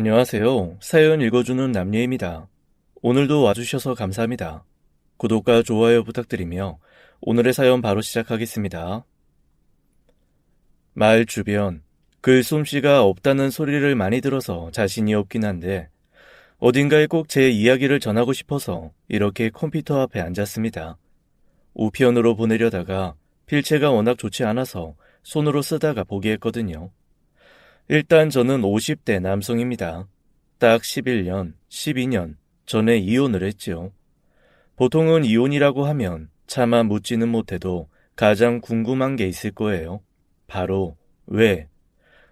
안녕하세요. 사연 읽어주는 남예입니다. 오늘도 와주셔서 감사합니다. 구독과 좋아요 부탁드리며 오늘의 사연 바로 시작하겠습니다. 마을 주변, 글솜씨가 없다는 소리를 많이 들어서 자신이 없긴 한데 어딘가에 꼭 제 이야기를 전하고 싶어서 이렇게 컴퓨터 앞에 앉았습니다. 우편으로 보내려다가 필체가 워낙 좋지 않아서 손으로 쓰다가 포기했거든요. 일단 저는 50대 남성입니다. 딱 11년, 12년 전에 이혼을 했지요. 보통은 이혼이라고 하면 차마 묻지는 못해도 가장 궁금한 게 있을 거예요. 바로 왜?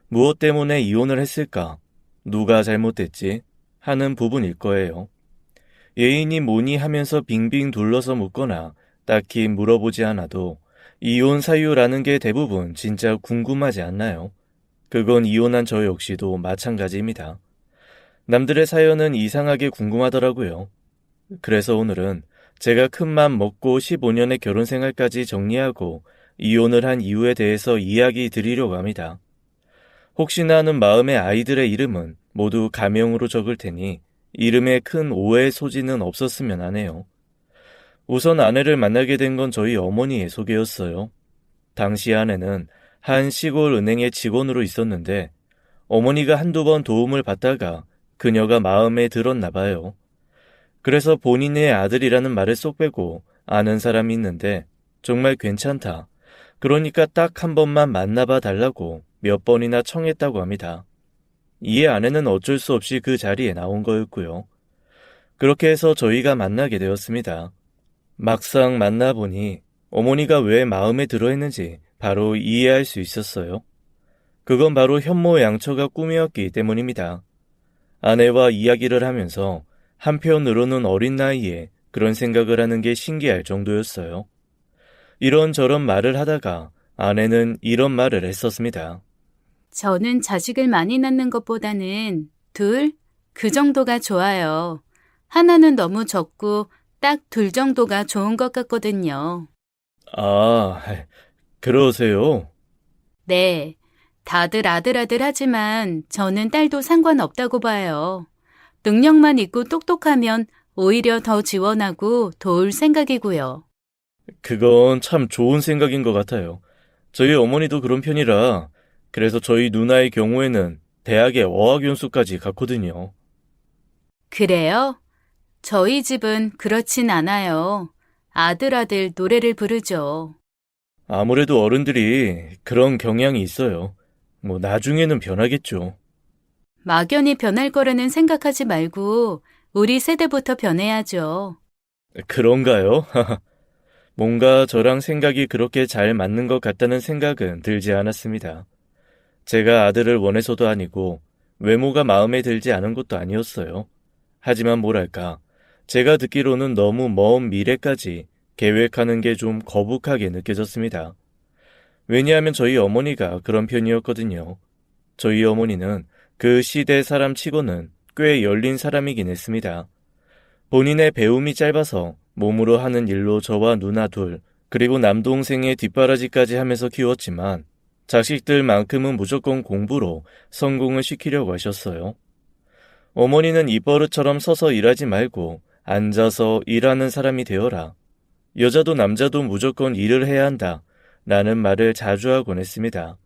무엇 때문에 이혼을 했을까? 누가 잘못됐지? 하는 부분일 거예요. 예인이 뭐니 하면서 빙빙 둘러서 묻거나 딱히 물어보지 않아도 이혼 사유라는 게 대부분 진짜 궁금하지 않나요? 그건 이혼한 저 역시도 마찬가지입니다. 남들의 사연은 이상하게 궁금하더라고요. 그래서 오늘은 제가 큰 맘 먹고 15년의 결혼 생활까지 정리하고 이혼을 한 이유에 대해서 이야기 드리려고 합니다. 혹시나 하는 마음의 아이들의 이름은 모두 가명으로 적을 테니 이름에 큰 오해의 소지는 없었으면 하네요. 우선 아내를 만나게 된 건 저희 어머니의 소개였어요. 당시 아내는 한 시골 은행의 직원으로 있었는데 어머니가 한두 번 도움을 받다가 그녀가 마음에 들었나 봐요. 그래서 본인의 아들이라는 말을 쏙 빼고 아는 사람이 있는데 정말 괜찮다. 그러니까 딱 한 번만 만나봐 달라고 몇 번이나 청했다고 합니다. 이에 아내는 어쩔 수 없이 그 자리에 나온 거였고요. 그렇게 해서 저희가 만나게 되었습니다. 막상 만나보니 어머니가 왜 마음에 들어 했는지 바로 이해할 수 있었어요. 그건 바로 현모양처가 꿈이었기 때문입니다. 아내와 이야기를 하면서 한편으로는 어린 나이에 그런 생각을 하는 게 신기할 정도였어요. 이런저런 말을 하다가 아내는 이런 말을 했었습니다. 저는 자식을 많이 낳는 것보다는 둘? 그 정도가 좋아요. 하나는 너무 적고 딱 둘 정도가 좋은 것 같거든요. 아, 그러세요? 네. 다들 아들 하지만 저는 딸도 상관없다고 봐요. 능력만 있고 똑똑하면 오히려 더 지원하고 도울 생각이고요. 그건 참 좋은 생각인 것 같아요. 저희 어머니도 그런 편이라 그래서 저희 누나의 경우에는 대학에 어학연수까지 갔거든요. 그래요? 저희 집은 그렇진 않아요. 아들 노래를 부르죠. 아무래도 어른들이 그런 경향이 있어요. 뭐 나중에는 변하겠죠. 막연히 변할 거라는 생각하지 말고 우리 세대부터 변해야죠. 그런가요? 뭔가 저랑 생각이 그렇게 잘 맞는 것 같다는 생각은 들지 않았습니다. 제가 아들을 원해서도 아니고 외모가 마음에 들지 않은 것도 아니었어요. 하지만 뭐랄까, 제가 듣기로는 너무 먼 미래까지 계획하는 게 좀 거북하게 느껴졌습니다. 왜냐하면 저희 어머니가 그런 편이었거든요. 저희 어머니는 그 시대 사람 치고는 꽤 열린 사람이긴 했습니다. 본인의 배움이 짧아서 몸으로 하는 일로 저와 누나 둘, 그리고 남동생의 뒷바라지까지 하면서 키웠지만 자식들만큼은 무조건 공부로 성공을 시키려고 하셨어요. 어머니는 입버릇처럼 서서 일하지 말고 앉아서 일하는 사람이 되어라. 여자도 남자도 무조건 일을 해야 한다. 라는 말을 자주 하곤 했습니다.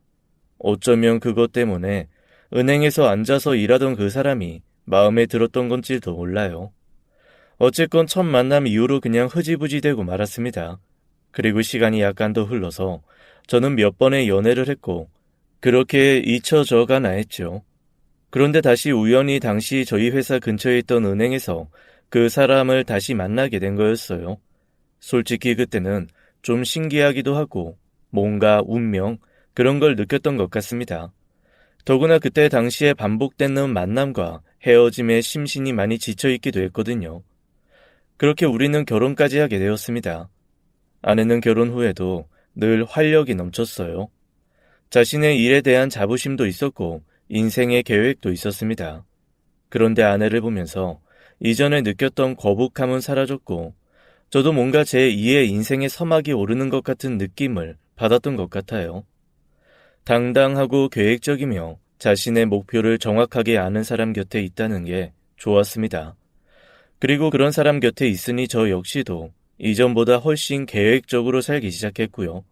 어쩌면 그것 때문에 은행에서 앉아서 일하던 그 사람이 마음에 들었던 건지도 몰라요. 어쨌건 첫 만남 이후로 그냥 흐지부지 되고 말았습니다. 그리고 시간이 약간 더 흘러서 저는 몇 번의 연애를 했고 그렇게 잊혀져 가나 했죠. 그런데 다시 우연히 당시 저희 회사 근처에 있던 은행에서 그 사람을 다시 만나게 된 거였어요. 솔직히 그때는 좀 신기하기도 하고 뭔가 운명 그런 걸 느꼈던 것 같습니다. 더구나 그때 당시에 반복되는 만남과 헤어짐에 심신이 많이 지쳐있기도 했거든요. 그렇게 우리는 결혼까지 하게 되었습니다. 아내는 결혼 후에도 늘 활력이 넘쳤어요. 자신의 일에 대한 자부심도 있었고 인생의 계획도 있었습니다. 그런데 아내를 보면서 이전에 느꼈던 거북함은 사라졌고 저도 뭔가 제2의 인생의 서막이 오르는 것 같은 느낌을 받았던 것 같아요. 당당하고 계획적이며 자신의 목표를 정확하게 아는 사람 곁에 있다는 게 좋았습니다. 그리고 그런 사람 곁에 있으니 저 역시도 이전보다 훨씬 계획적으로 살기 시작했고요.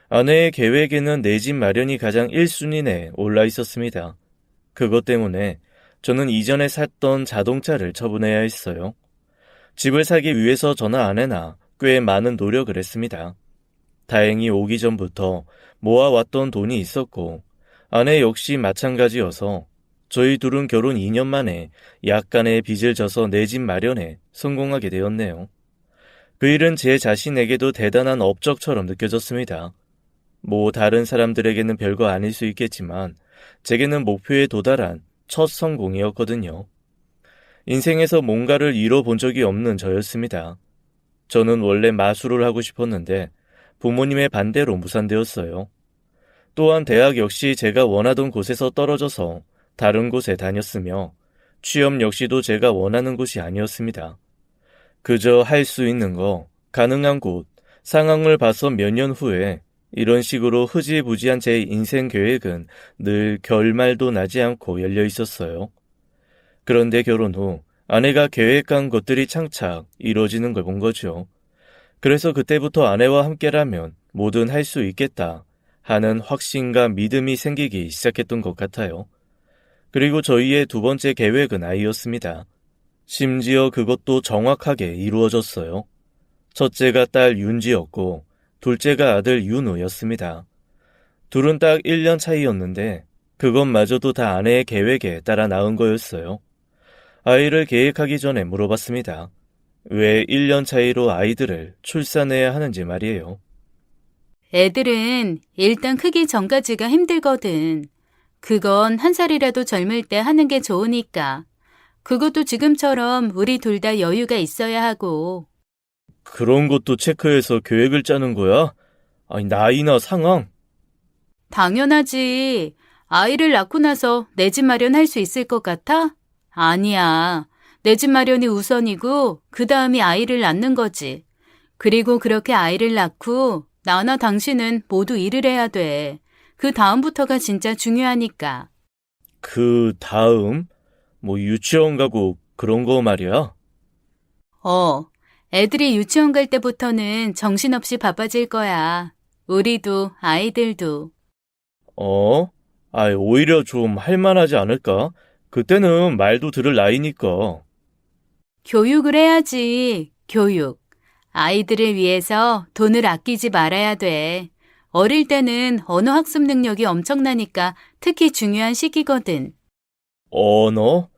아내의 계획에는 내 집 마련이 가장 1순위에 올라 있었습니다. 그것 때문에 저는 이전에 샀던 자동차를 처분해야 했어요. 집을 사기 위해서 저나 아내나 꽤 많은 노력을 했습니다. 다행히 오기 전부터 모아왔던 돈이 있었고 아내 역시 마찬가지여서 저희 둘은 결혼 2년 만에 약간의 빚을 져서 내 집 마련에 성공하게 되었네요. 그 일은 제 자신에게도 대단한 업적처럼 느껴졌습니다. 뭐 다른 사람들에게는 별거 아닐 수 있겠지만 제게는 목표에 도달한 첫 성공이었거든요. 인생에서 뭔가를 이뤄본 적이 없는 저였습니다. 저는 원래 마술을 하고 싶었는데 부모님의 반대로 무산되었어요. 또한 대학 역시 제가 원하던 곳에서 떨어져서 다른 곳에 다녔으며 취업 역시도 제가 원하는 곳이 아니었습니다. 그저 할 수 있는 거, 가능한 곳, 상황을 봐서 몇 년 후에 이런 식으로 흐지부지한 제 인생 계획은 늘 결말도 나지 않고 열려 있었어요. 그런데 결혼 후 아내가 계획한 것들이 창착 이루어지는 걸 본 거죠. 그래서 그때부터 아내와 함께라면 뭐든 할 수 있겠다 하는 확신과 믿음이 생기기 시작했던 것 같아요. 그리고 저희의 두 번째 계획은 아이였습니다. 심지어 그것도 정확하게 이루어졌어요. 첫째가 딸 윤지였고 둘째가 아들 윤우였습니다. 둘은 딱 1년 차이였는데 그것마저도 다 아내의 계획에 따라 낳은 거였어요. 아이를 계획하기 전에 물어봤습니다. 왜 1년 차이로 아이들을 출산해야 하는지 말이에요. 애들은 일단 크기 전까지가 힘들거든. 그건 한 살이라도 젊을 때 하는 게 좋으니까. 그것도 지금처럼 우리 둘 다 여유가 있어야 하고. 그런 것도 체크해서 계획을 짜는 거야? 아니, 나이나 상황? 당연하지. 아이를 낳고 나서 내 집 마련할 수 있을 것 같아? 아니야. 내 집 마련이 우선이고 그 다음이 아이를 낳는 거지. 그리고 그렇게 아이를 낳고 나나 당신은 모두 일을 해야 돼. 그 다음부터가 진짜 중요하니까. 그 다음? 뭐 유치원 가고 그런 거 말이야? 애들이 유치원 갈 때부터는 정신없이 바빠질 거야. 우리도 아이들도. 오히려 좀 할만하지 않을까? 그때는 말도 들을 나이니까. 교육을 해야지. 교육. 아이들을 위해서 돈을 아끼지 말아야 돼. 어릴 때는 언어 학습 능력이 엄청나니까 특히 중요한 시기거든. 언어?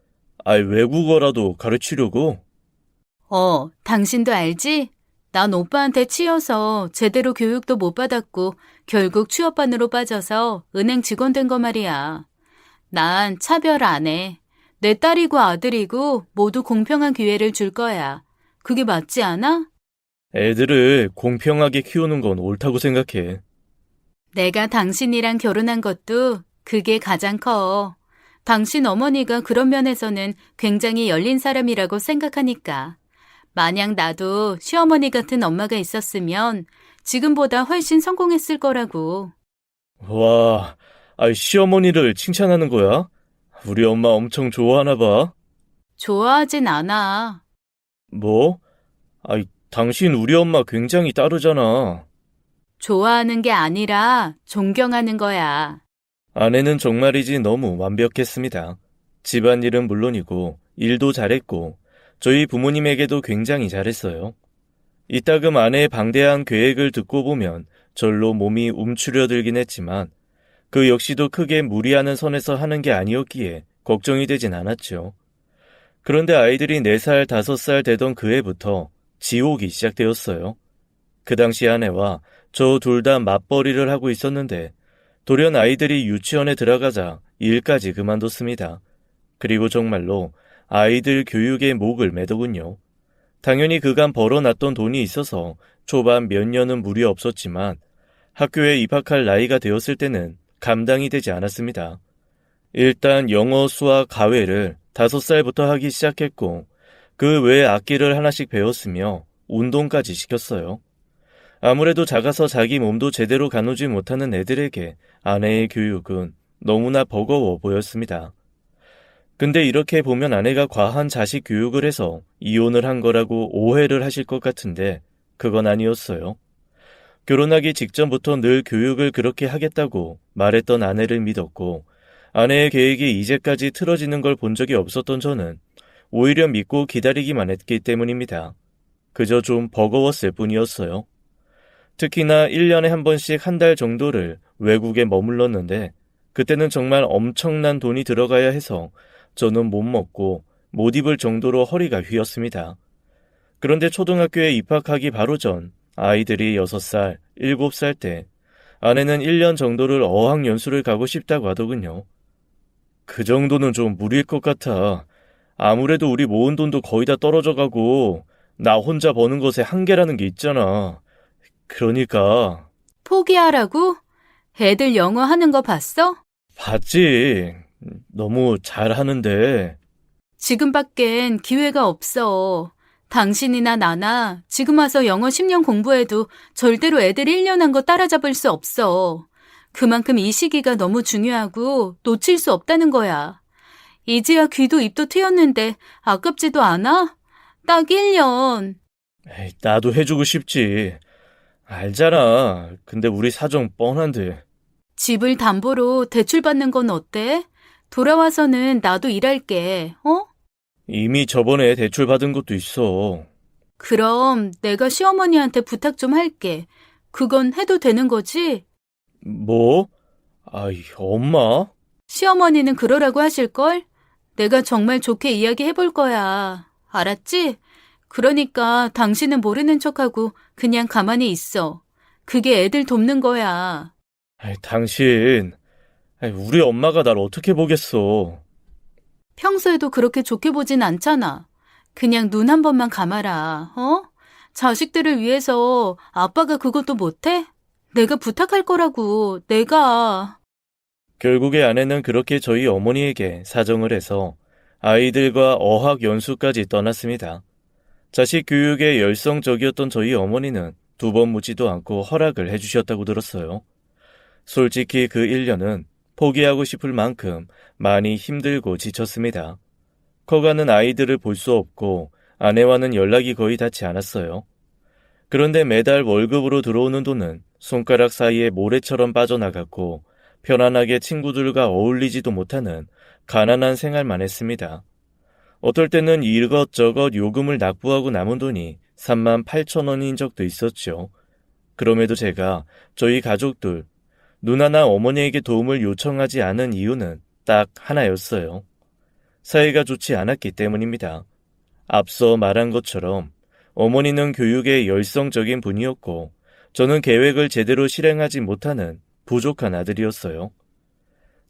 외국어라도 가르치려고? 당신도 알지? 난 오빠한테 치여서 제대로 교육도 못 받았고 결국 취업반으로 빠져서 은행 직원 된 거 말이야. 난 차별 안 해. 내 딸이고 아들이고 모두 공평한 기회를 줄 거야. 그게 맞지 않아? 애들을 공평하게 키우는 건 옳다고 생각해. 내가 당신이랑 결혼한 것도 그게 가장 커. 당신 어머니가 그런 면에서는 굉장히 열린 사람이라고 생각하니까. 만약 나도 시어머니 같은 엄마가 있었으면 지금보다 훨씬 성공했을 거라고. 와, 시어머니를 칭찬하는 거야? 우리 엄마 엄청 좋아하나 봐. 좋아하진 않아. 뭐? 당신 우리 엄마 굉장히 따르잖아. 좋아하는 게 아니라 존경하는 거야. 아내는 정말이지 너무 완벽했습니다. 집안일은 물론이고 일도 잘했고 저희 부모님에게도 굉장히 잘했어요. 이따금 아내의 방대한 계획을 듣고 보면 절로 몸이 움츠려들긴 했지만 그 역시도 크게 무리하는 선에서 하는 게 아니었기에 걱정이 되진 않았죠. 그런데 아이들이 4살, 5살 되던 그 해부터 지옥이 시작되었어요. 그 당시 아내와 저 둘 다 맞벌이를 하고 있었는데 돌연 아이들이 유치원에 들어가자 일까지 그만뒀습니다. 그리고 정말로 아이들 교육에 목을 매더군요. 당연히 그간 벌어놨던 돈이 있어서 초반 몇 년은 무리 없었지만 학교에 입학할 나이가 되었을 때는 감당이 되지 않았습니다. 일단 영어, 수학, 가외를 5살부터 하기 시작했고 그 외에 악기를 하나씩 배웠으며 운동까지 시켰어요. 아무래도 작아서 자기 몸도 제대로 가누지 못하는 애들에게 아내의 교육은 너무나 버거워 보였습니다. 근데 이렇게 보면 아내가 과한 자식 교육을 해서 이혼을 한 거라고 오해를 하실 것 같은데 그건 아니었어요. 결혼하기 직전부터 늘 교육을 그렇게 하겠다고 말했던 아내를 믿었고 아내의 계획이 이제까지 틀어지는 걸 본 적이 없었던 저는 오히려 믿고 기다리기만 했기 때문입니다. 그저 좀 버거웠을 뿐이었어요. 특히나 1년에 한 번씩 한 달 정도를 외국에 머물렀는데 그때는 정말 엄청난 돈이 들어가야 해서 저는 못 먹고 못 입을 정도로 허리가 휘었습니다. 그런데 초등학교에 입학하기 바로 전 아이들이 6살, 7살 때 아내는 1년 정도를 어학연수를 가고 싶다고 하더군요. 그 정도는 좀 무리일 것 같아. 아무래도 우리 모은 돈도 거의 다 떨어져 가고 나 혼자 버는 것에 한계라는 게 있잖아. 그러니까. 포기하라고? 애들 영어 하는 거 봤어? 봤지. 너무 잘하는데. 지금밖엔 기회가 없어. 당신이나 나나 지금 와서 영어 10년 공부해도 절대로 애들 1년 한 거 따라잡을 수 없어. 그만큼 이 시기가 너무 중요하고 놓칠 수 없다는 거야. 이제야 귀도 입도 트였는데 아깝지도 않아? 딱 1년. 에이, 나도 해주고 싶지. 알잖아. 근데 우리 사정 뻔한데. 집을 담보로 대출받는 건 어때? 돌아와서는 나도 일할게, 어? 이미 저번에 대출 받은 것도 있어. 그럼 내가 시어머니한테 부탁 좀 할게. 그건 해도 되는 거지? 뭐? 아이, 엄마? 시어머니는 그러라고 하실걸? 내가 정말 좋게 이야기해볼 거야. 알았지? 그러니까 당신은 모르는 척하고 그냥 가만히 있어. 그게 애들 돕는 거야. 아이, 당신. 아이, 우리 엄마가 날 어떻게 보겠어. 평소에도 그렇게 좋게 보진 않잖아. 그냥 눈 한 번만 감아라, 어? 자식들을 위해서 아빠가 그것도 못해? 내가 부탁할 거라고, 내가. 결국에 아내는 그렇게 저희 어머니에게 사정을 해서 아이들과 어학 연수까지 떠났습니다. 자식 교육에 열성적이었던 저희 어머니는 두 번 묻지도 않고 허락을 해주셨다고 들었어요. 솔직히 그 1년은 포기하고 싶을 만큼 많이 힘들고 지쳤습니다. 커가는 아이들을 볼 수 없고 아내와는 연락이 거의 닿지 않았어요. 그런데 매달 월급으로 들어오는 돈은 손가락 사이에 모래처럼 빠져나갔고 편안하게 친구들과 어울리지도 못하는 가난한 생활만 했습니다. 어떨 때는 이것저것 요금을 납부하고 남은 돈이 38,000원인 적도 있었죠. 그럼에도 제가 저희 가족들, 누나나 어머니에게 도움을 요청하지 않은 이유는 딱 하나였어요. 사이가 좋지 않았기 때문입니다. 앞서 말한 것처럼 어머니는 교육에 열성적인 분이었고 저는 계획을 제대로 실행하지 못하는 부족한 아들이었어요.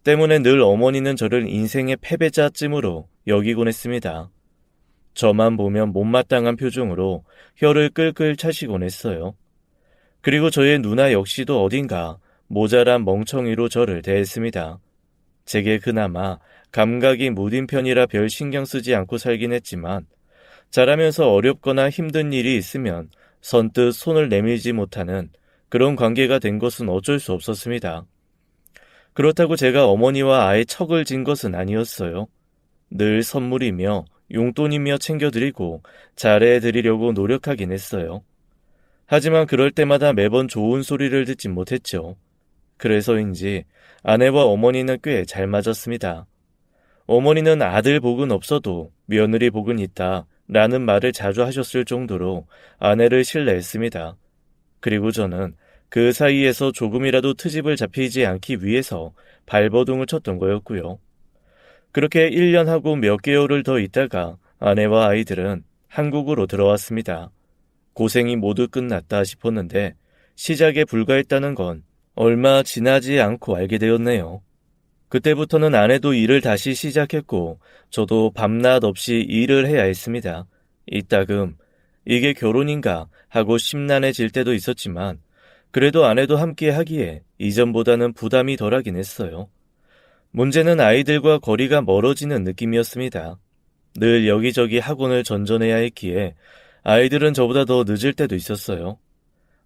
때문에 늘 어머니는 저를 인생의 패배자쯤으로 여기곤 했습니다. 저만 보면 못마땅한 표정으로 혀를 끌끌 차시곤 했어요. 그리고 저의 누나 역시도 어딘가 모자란 멍청이로 저를 대했습니다. 제게 그나마 감각이 무딘 편이라 별 신경 쓰지 않고 살긴 했지만 자라면서 어렵거나 힘든 일이 있으면 선뜻 손을 내밀지 못하는 그런 관계가 된 것은 어쩔 수 없었습니다. 그렇다고 제가 어머니와 아예 척을 진 것은 아니었어요. 늘 선물이며 용돈이며 챙겨드리고 잘해드리려고 노력하긴 했어요. 하지만 그럴 때마다 매번 좋은 소리를 듣지 못했죠. 그래서인지 아내와 어머니는 꽤 잘 맞았습니다. 어머니는 아들 복은 없어도 며느리 복은 있다 라는 말을 자주 하셨을 정도로 아내를 신뢰했습니다. 그리고 저는 그 사이에서 조금이라도 트집을 잡히지 않기 위해서 발버둥을 쳤던 거였고요. 그렇게 1년하고 몇 개월을 더 있다가 아내와 아이들은 한국으로 들어왔습니다. 고생이 모두 끝났다 싶었는데 시작에 불과했다는 건 얼마 지나지 않고 알게 되었네요. 그때부터는 아내도 일을 다시 시작했고 저도 밤낮 없이 일을 해야 했습니다. 이따금 이게 결혼인가 하고 심란해질 때도 있었지만 그래도 아내도 함께 하기에 이전보다는 부담이 덜하긴 했어요. 문제는 아이들과 거리가 멀어지는 느낌이었습니다. 늘 여기저기 학원을 전전해야 했기에 아이들은 저보다 더 늦을 때도 있었어요.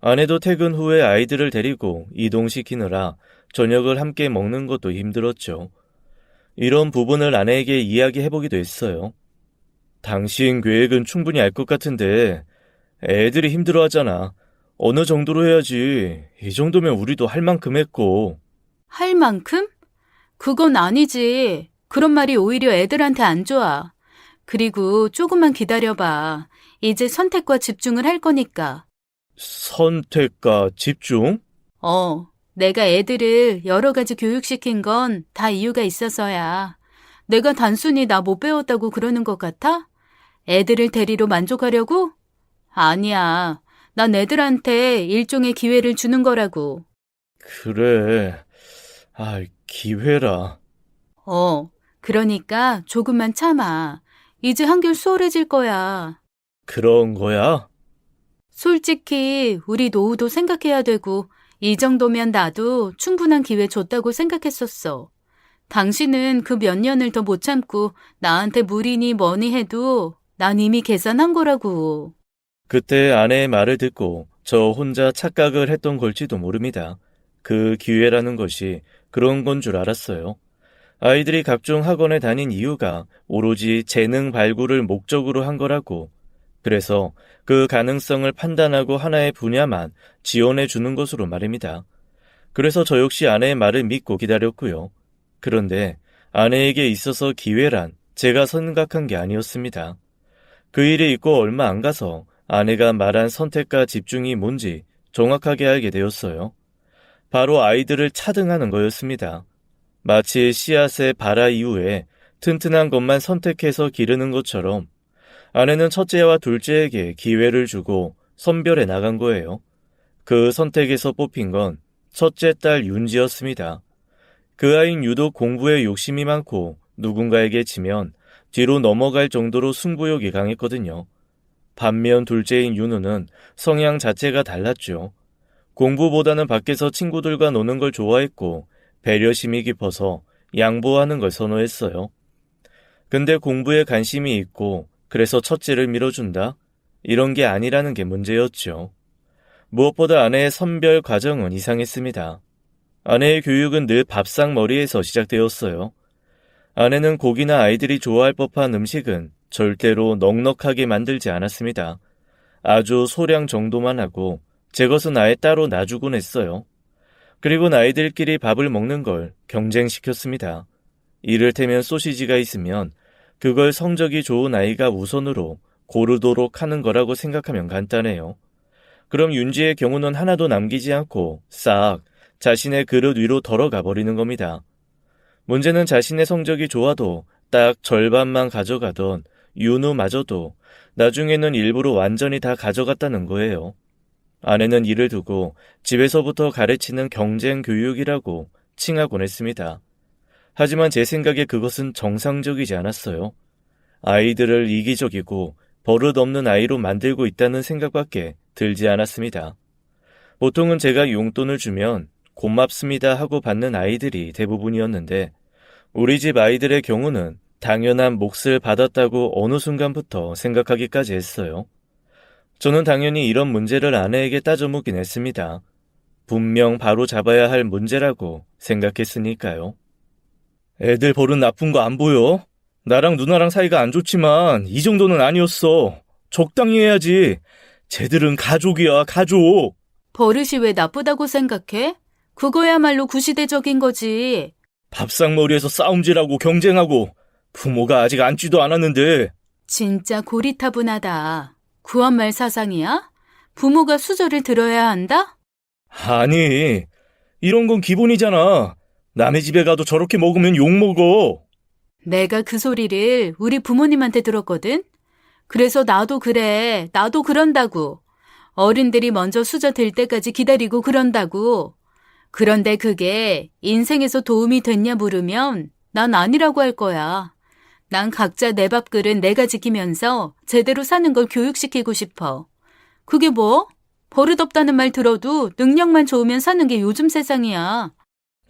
아내도 퇴근 후에 아이들을 데리고 이동시키느라 저녁을 함께 먹는 것도 힘들었죠. 이런 부분을 아내에게 이야기해보기도 했어요. 당신 계획은 충분히 알 것 같은데 애들이 힘들어하잖아. 어느 정도로 해야지. 이 정도면 우리도 할 만큼 했고. 할 만큼? 그건 아니지. 그런 말이 오히려 애들한테 안 좋아. 그리고 조금만 기다려봐. 이제 선택과 집중을 할 거니까. 선택과 집중? 내가 애들을 여러 가지 교육시킨 건 다 이유가 있어서야. 내가 단순히 나 못 배웠다고 그러는 것 같아? 애들을 데리러 만족하려고? 아니야. 난 애들한테 일종의 기회를 주는 거라고. 그래. 기회라. 그러니까 조금만 참아. 이제 한결 수월해질 거야. 그런 거야? 솔직히 우리 노후도 생각해야 되고 이 정도면 나도 충분한 기회 줬다고 생각했었어. 당신은 그 몇 년을 더 못 참고 나한테 무리니 뭐니 해도 난 이미 계산한 거라고. 그때 아내의 말을 듣고 저 혼자 착각을 했던 걸지도 모릅니다. 그 기회라는 것이 그런 건 줄 알았어요. 아이들이 각종 학원에 다닌 이유가 오로지 재능 발굴을 목적으로 한 거라고. 그래서 그 가능성을 판단하고 하나의 분야만 지원해 주는 것으로 말입니다. 그래서 저 역시 아내의 말을 믿고 기다렸고요. 그런데 아내에게 있어서 기회란 제가 생각한 게 아니었습니다. 그 일이 있고 얼마 안 가서 아내가 말한 선택과 집중이 뭔지 정확하게 알게 되었어요. 바로 아이들을 차등하는 거였습니다. 마치 씨앗의 발화 이후에 튼튼한 것만 선택해서 기르는 것처럼 아내는 첫째와 둘째에게 기회를 주고 선별해 나간 거예요. 그 선택에서 뽑힌 건 첫째 딸 윤지였습니다. 그 아이는 유독 공부에 욕심이 많고 누군가에게 지면 뒤로 넘어갈 정도로 승부욕이 강했거든요. 반면 둘째인 윤우는 성향 자체가 달랐죠. 공부보다는 밖에서 친구들과 노는 걸 좋아했고 배려심이 깊어서 양보하는 걸 선호했어요. 근데 공부에 관심이 있고 그래서 첫째를 밀어준다? 이런 게 아니라는 게 문제였죠. 무엇보다 아내의 선별 과정은 이상했습니다. 아내의 교육은 늘 밥상머리에서 시작되었어요. 아내는 고기나 아이들이 좋아할 법한 음식은 절대로 넉넉하게 만들지 않았습니다. 아주 소량 정도만 하고 제 것은 아예 따로 놔주곤 했어요. 그리고 아이들끼리 밥을 먹는 걸 경쟁시켰습니다. 이를테면 소시지가 있으면 그걸 성적이 좋은 아이가 우선으로 고르도록 하는 거라고 생각하면 간단해요. 그럼 윤지의 경우는 하나도 남기지 않고 싹 자신의 그릇 위로 덜어가 버리는 겁니다. 문제는 자신의 성적이 좋아도 딱 절반만 가져가던 윤우마저도 나중에는 일부러 완전히 다 가져갔다는 거예요. 아내는 이를 두고 집에서부터 가르치는 경쟁 교육이라고 칭하곤 했습니다. 하지만 제 생각에 그것은 정상적이지 않았어요. 아이들을 이기적이고 버릇없는 아이로 만들고 있다는 생각밖에 들지 않았습니다. 보통은 제가 용돈을 주면 고맙습니다 하고 받는 아이들이 대부분이었는데 우리 집 아이들의 경우는 당연한 몫을 받았다고 어느 순간부터 생각하기까지 했어요. 저는 당연히 이런 문제를 아내에게 따져 묻긴 했습니다. 분명 바로 잡아야 할 문제라고 생각했으니까요. 애들 버릇 나쁜 거 안 보여? 나랑 누나랑 사이가 안 좋지만 이 정도는 아니었어. 적당히 해야지. 쟤들은 가족이야, 가족. 버릇이 왜 나쁘다고 생각해? 그거야말로 구시대적인 거지. 밥상머리에서 싸움질하고 경쟁하고 부모가 아직 앉지도 않았는데. 진짜 고리타분하다. 구한말 사상이야? 부모가 수저를 들어야 한다? 아니, 이런 건 기본이잖아. 남의 집에 가도 저렇게 먹으면 욕먹어. 내가 그 소리를 우리 부모님한테 들었거든? 그래서 나도 그래. 나도 그런다고. 어른들이 먼저 수저 들 때까지 기다리고 그런다고. 그런데 그게 인생에서 도움이 됐냐 물으면 난 아니라고 할 거야. 난 각자 내 밥그릇 내가 지키면서 제대로 사는 걸 교육시키고 싶어. 그게 뭐? 버릇없다는 말 들어도 능력만 좋으면 사는 게 요즘 세상이야.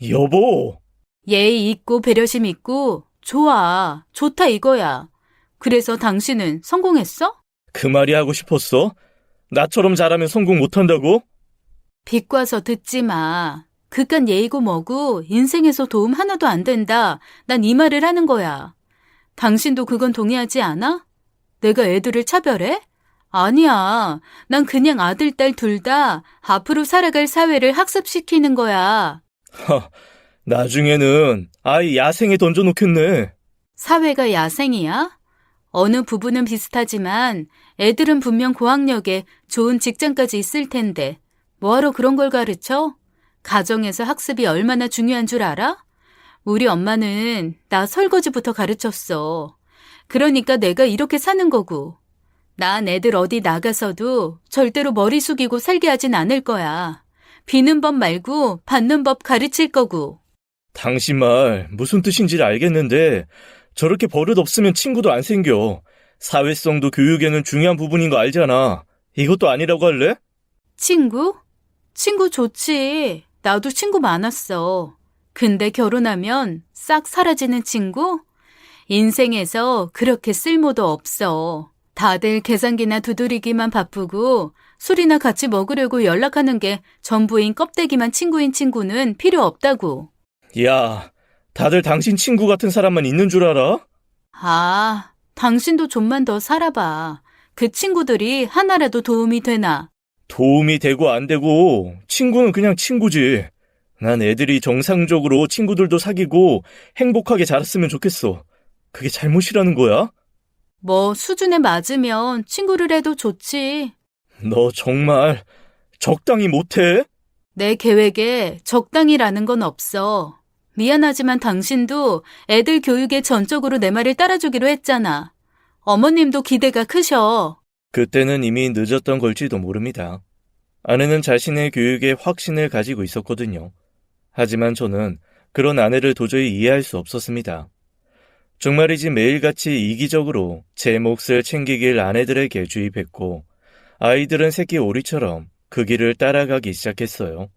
여보! 예의 있고 배려심 있고 좋아. 좋다 이거야. 그래서 당신은 성공했어? 그 말이 하고 싶었어? 나처럼 잘하면 성공 못한다고? 비꼬아서 듣지 마. 그깟 예의고 뭐고 인생에서 도움 하나도 안 된다. 난 이 말을 하는 거야. 당신도 그건 동의하지 않아? 내가 애들을 차별해? 아니야. 난 그냥 아들, 딸 둘 다 앞으로 살아갈 사회를 학습시키는 거야. 나중에는 아이 야생에 던져놓겠네. 사회가 야생이야? 어느 부분은 비슷하지만 애들은 분명 고학력에 좋은 직장까지 있을 텐데 뭐하러 그런 걸 가르쳐? 가정에서 학습이 얼마나 중요한 줄 알아? 우리 엄마는 나 설거지부터 가르쳤어. 그러니까 내가 이렇게 사는 거고. 난 애들 어디 나가서도 절대로 머리 숙이고 살게 하진 않을 거야. 비는 법 말고 받는 법 가르칠 거고. 당신 말 무슨 뜻인지 알겠는데 저렇게 버릇 없으면 친구도 안 생겨. 사회성도 교육에는 중요한 부분인 거 알잖아. 이것도 아니라고 할래? 친구? 친구 좋지. 나도 친구 많았어. 근데 결혼하면 싹 사라지는 친구? 인생에서 그렇게 쓸모도 없어. 다들 계산기나 두드리기만 바쁘고 술이나 같이 먹으려고 연락하는 게 전부인 껍데기만 친구인 친구는 필요 없다고. 야, 다들 당신 친구 같은 사람만 있는 줄 알아? 아, 당신도 좀만 더 살아봐. 그 친구들이 하나라도 도움이 되나? 도움이 되고 안 되고 친구는 그냥 친구지. 난 애들이 정상적으로 친구들도 사귀고 행복하게 자랐으면 좋겠어. 그게 잘못이라는 거야? 뭐 수준에 맞으면 친구를 해도 좋지. 너 정말 적당히 못해? 내 계획에 적당이라는 건 없어. 미안하지만 당신도 애들 교육에 전적으로 내 말을 따라주기로 했잖아. 어머님도 기대가 크셔. 그때는 이미 늦었던 걸지도 모릅니다. 아내는 자신의 교육에 확신을 가지고 있었거든요. 하지만 저는 그런 아내를 도저히 이해할 수 없었습니다. 주말이지 매일같이 이기적으로 제 몫을 챙기길 아내들에게 주입했고 아이들은 새끼 오리처럼 그 길을 따라가기 시작했어요.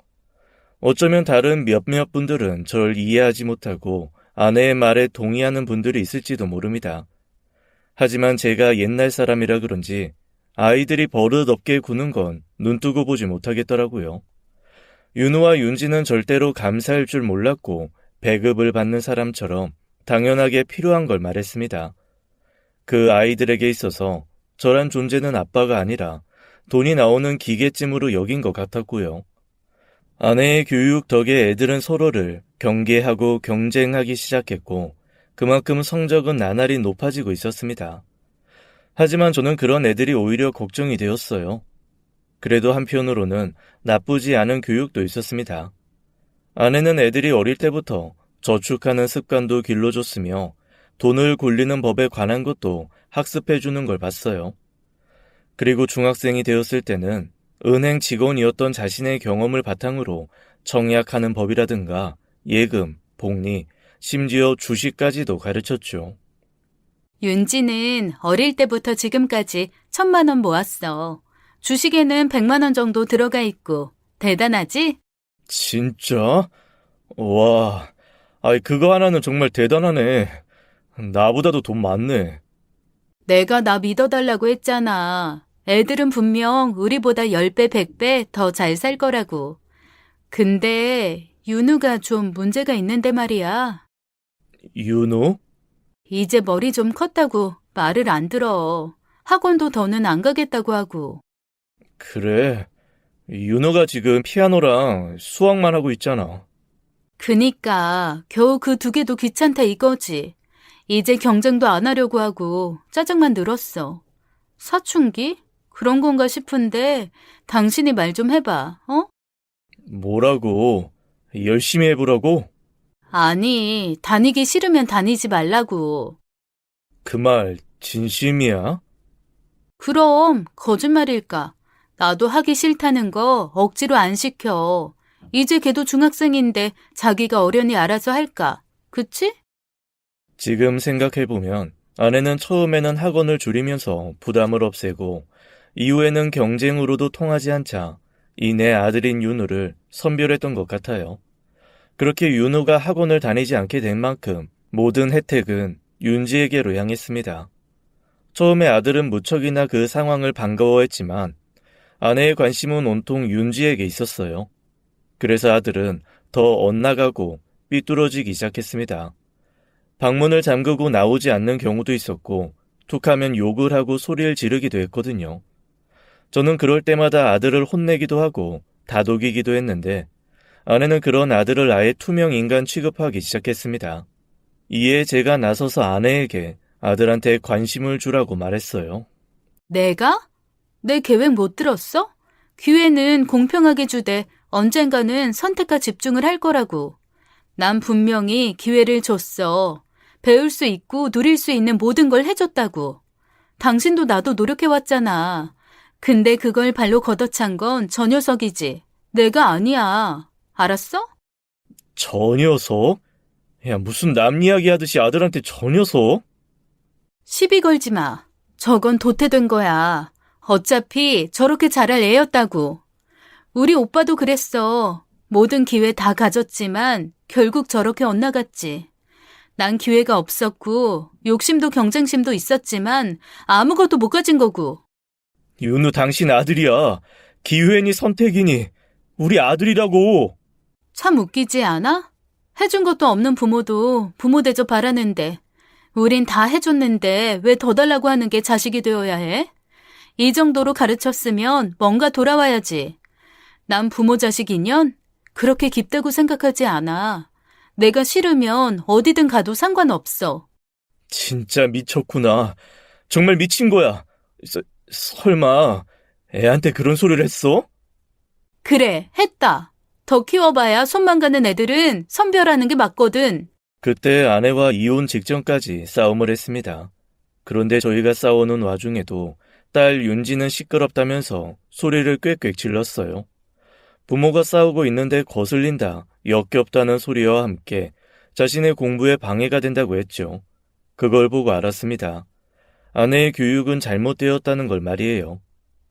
어쩌면 다른 몇몇 분들은 절 이해하지 못하고 아내의 말에 동의하는 분들이 있을지도 모릅니다. 하지만 제가 옛날 사람이라 그런지 아이들이 버릇없게 구는 건 눈뜨고 보지 못하겠더라고요. 윤우와 윤지는 절대로 감사할 줄 몰랐고 배급을 받는 사람처럼 당연하게 필요한 걸 말했습니다. 그 아이들에게 있어서 저란 존재는 아빠가 아니라 돈이 나오는 기계찜으로 여긴 것 같았고요. 아내의 교육 덕에 애들은 서로를 경계하고 경쟁하기 시작했고 그만큼 성적은 나날이 높아지고 있었습니다. 하지만 저는 그런 애들이 오히려 걱정이 되었어요. 그래도 한편으로는 나쁘지 않은 교육도 있었습니다. 아내는 애들이 어릴 때부터 저축하는 습관도 길러줬으며 돈을 굴리는 법에 관한 것도 학습해주는 걸 봤어요. 그리고 중학생이 되었을 때는 은행 직원이었던 자신의 경험을 바탕으로 청약하는 법이라든가 예금, 복리, 심지어 주식까지도 가르쳤죠. 윤지는 어릴 때부터 지금까지 1,000만 원 모았어. 주식에는 100만 원 정도 들어가 있고. 대단하지? 진짜? 와, 그거 하나는 정말 대단하네. 나보다도 돈 많네. 내가 나 믿어달라고 했잖아. 애들은 분명 우리보다 10배, 100배 더 잘 살 거라고. 근데 윤우가 좀 문제가 있는데 말이야. 윤호? 이제 머리 좀 컸다고 말을 안 들어. 학원도 더는 안 가겠다고 하고. 그래. 윤호가 지금 피아노랑 수학만 하고 있잖아. 그니까 겨우 그 2개도 귀찮다 이거지. 이제 경쟁도 안 하려고 하고 짜증만 늘었어. 사춘기? 그런 건가 싶은데 당신이 말 좀 해봐, 어? 뭐라고? 열심히 해보라고? 아니, 다니기 싫으면 다니지 말라고. 그 말 진심이야? 그럼 거짓말일까? 나도 하기 싫다는 거 억지로 안 시켜. 이제 걔도 중학생인데 자기가 어련히 알아서 할까? 그치? 지금 생각해보면 아내는 처음에는 학원을 줄이면서 부담을 없애고 이후에는 경쟁으로도 통하지 않자 이 내 아들인 윤우를 선별했던 것 같아요. 그렇게 윤우가 학원을 다니지 않게 된 만큼 모든 혜택은 윤지에게로 향했습니다. 처음에 아들은 무척이나 그 상황을 반가워했지만 아내의 관심은 온통 윤지에게 있었어요. 그래서 아들은 더 엇나가고 삐뚤어지기 시작했습니다. 방문을 잠그고 나오지 않는 경우도 있었고 툭하면 욕을 하고 소리를 지르기도 했거든요. 저는 그럴 때마다 아들을 혼내기도 하고 다독이기도 했는데 아내는 그런 아들을 아예 투명 인간 취급하기 시작했습니다. 이에 제가 나서서 아내에게 아들한테 관심을 주라고 말했어요. 내가? 내 계획 못 들었어? 기회는 공평하게 주되 언젠가는 선택과 집중을 할 거라고. 난 분명히 기회를 줬어. 배울 수 있고 누릴 수 있는 모든 걸 해줬다고. 당신도 나도 노력해왔잖아. 근데 그걸 발로 걷어찬 건 저 녀석이지. 내가 아니야. 알았어? 저 녀석? 야, 무슨 남 이야기 하듯이 아들한테 저 녀석? 시비 걸지 마. 저건 도태된 거야. 어차피 저렇게 자랄 애였다고. 우리 오빠도 그랬어. 모든 기회 다 가졌지만 결국 저렇게 엇나갔지. 난 기회가 없었고 욕심도 경쟁심도 있었지만 아무것도 못 가진 거고. 윤우 당신 아들이야. 기회니 선택이니 우리 아들이라고. 참 웃기지 않아? 해준 것도 없는 부모도 부모 대접 바라는데 우린 다 해줬는데 왜 더 달라고 하는 게 자식이 되어야 해? 이 정도로 가르쳤으면 뭔가 돌아와야지. 난 부모 자식 인연? 그렇게 깊다고 생각하지 않아. 내가 싫으면 어디든 가도 상관없어. 진짜 미쳤구나. 정말 미친 거야. 설마 애한테 그런 소리를 했어? 그래, 했다. 더 키워봐야 손만 가는 애들은 선별하는 게 맞거든. 그때 아내와 이혼 직전까지 싸움을 했습니다. 그런데 저희가 싸우는 와중에도 딸 윤지는 시끄럽다면서 소리를 꽥꽥 질렀어요. 부모가 싸우고 있는데 거슬린다, 역겹다는 소리와 함께 자신의 공부에 방해가 된다고 했죠. 그걸 보고 알았습니다. 아내의 교육은 잘못되었다는 걸 말이에요.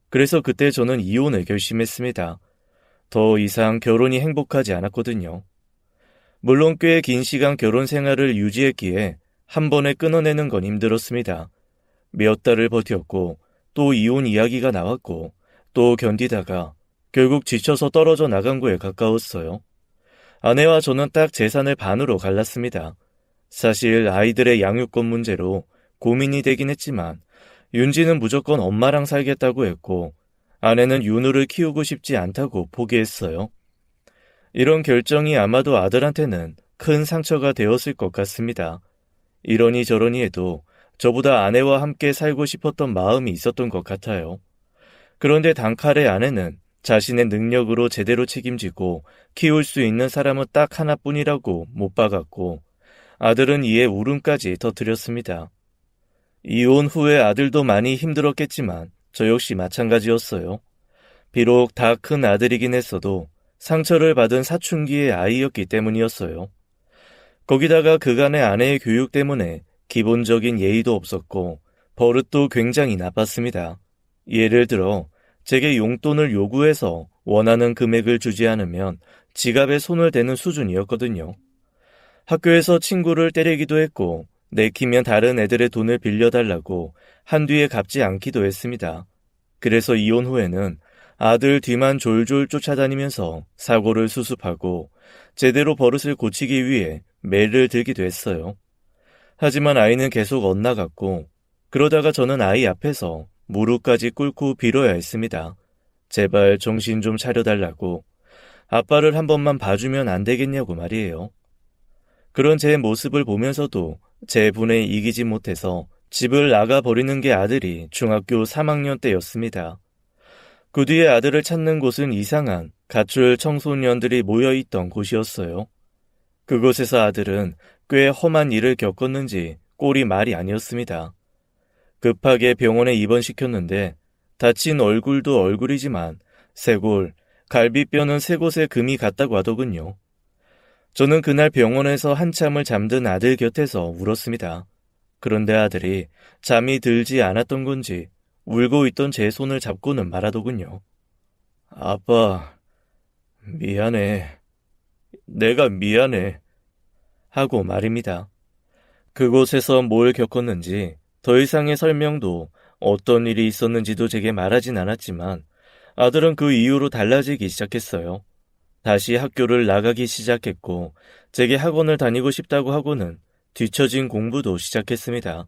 그래서 그때 저는 이혼을 결심했습니다. 더 이상 결혼이 행복하지 않았거든요. 물론 꽤 긴 시간 결혼 생활을 유지했기에 한 번에 끊어내는 건 힘들었습니다. 몇 달을 버텼고 또 이혼 이야기가 나왔고 또 견디다가 결국 지쳐서 떨어져 나간 거에 가까웠어요. 아내와 저는 딱 재산을 반으로 갈랐습니다. 사실 아이들의 양육권 문제로 고민이 되긴 했지만 윤지는 무조건 엄마랑 살겠다고 했고 아내는 윤우를 키우고 싶지 않다고 포기했어요. 이런 결정이 아마도 아들한테는 큰 상처가 되었을 것 같습니다. 이러니 저러니 해도 저보다 아내와 함께 살고 싶었던 마음이 있었던 것 같아요. 그런데 단칼에 아내는 자신의 능력으로 제대로 책임지고 키울 수 있는 사람은 딱 하나뿐이라고 못 박았고 아들은 이에 울음까지 터뜨렸습니다. 이혼 후에 아들도 많이 힘들었겠지만 저 역시 마찬가지였어요. 비록 다 큰 아들이긴 했어도 상처를 받은 사춘기의 아이였기 때문이었어요. 거기다가 그간의 아내의 교육 때문에 기본적인 예의도 없었고 버릇도 굉장히 나빴습니다. 예를 들어 제게 용돈을 요구해서 원하는 금액을 주지 않으면 지갑에 손을 대는 수준이었거든요. 학교에서 친구를 때리기도 했고 내키면 다른 애들의 돈을 빌려달라고 한뒤에 갚지 않기도 했습니다. 그래서 이혼 후에는 아들 뒤만 졸졸 쫓아다니면서 사고를 수습하고 제대로 버릇을 고치기 위해 매를 들기도 했어요. 하지만 아이는 계속 엇나갔고 그러다가 저는 아이 앞에서 무릎까지 꿇고 빌어야 했습니다. 제발 정신 좀 차려달라고, 아빠를 한 번만 봐주면 안 되겠냐고 말이에요. 그런 제 모습을 보면서도 제 분에 이기지 못해서 집을 나가버리는 게 아들이 중학교 3학년 때였습니다. 그 뒤에 아들을 찾는 곳은 이상한 가출 청소년들이 모여있던 곳이었어요. 그곳에서 아들은 꽤 험한 일을 겪었는지 꼴이 말이 아니었습니다. 급하게 병원에 입원시켰는데 다친 얼굴도 얼굴이지만 쇄골, 갈비뼈는 세 곳에 금이 갔다고 하더군요. 저는 그날 병원에서 한참을 잠든 아들 곁에서 울었습니다. 그런데 아들이 잠이 들지 않았던 건지 울고 있던 제 손을 잡고는 말하더군요. 아빠, 미안해. 내가 미안해. 하고 말입니다. 그곳에서 뭘 겪었는지 더 이상의 설명도 어떤 일이 있었는지도 제게 말하진 않았지만 아들은 그 이후로 달라지기 시작했어요. 다시 학교를 나가기 시작했고, 제게 학원을 다니고 싶다고 하고는 뒤처진 공부도 시작했습니다.